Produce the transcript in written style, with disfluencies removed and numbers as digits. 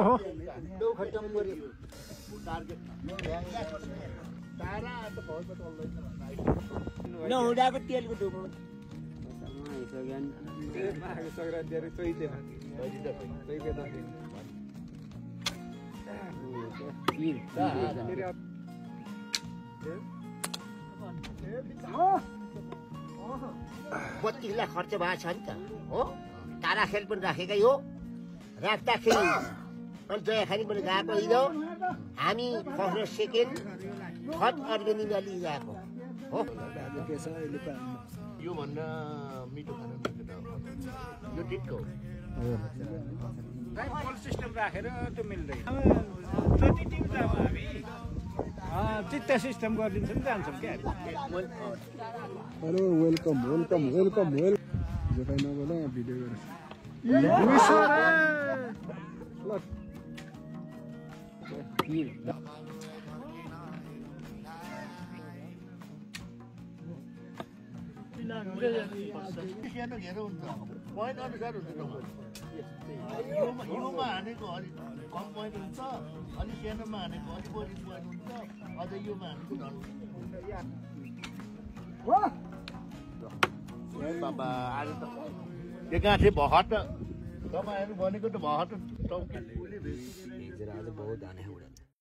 दो खत्म गरे टार्गेट तारा त बहुत चल्दैन नहुँदाको तेलको डुबो बत्तीलाई खर्च भएको छ नि त हो तारा खेल पनि राखेकै हो राख्दाखेरि अनि जयाखानी पनि गएको हिजो हामी फर्स्ट सेकेन्ड थर्ड अर्गेनिङमा लिइरहेको हो यो भन्दा मिठो खाना यो ठिकको कल सिस्टम राखेर त्यो मिल्दैन जति टिप्छ हामी चित्त सिस्टम गरिदिन्छ नि जान्छौँ क्या hello welcome welcome welcome well जो भाइ नगर्दा यहाँ भिडियो गरेछ पोइन्ट अनुसार हुन्छ युमा हानेको अलिक कम पोइन्ट हुन्छ अलिक सानोमा हानेको अलिक बढी पोइन्ट हुन्छ अझ युमा हानेको झन् बाबा आज त त्यो गाँठे भहट तपाईँहरू भनेको त भहट आज बहुत हाने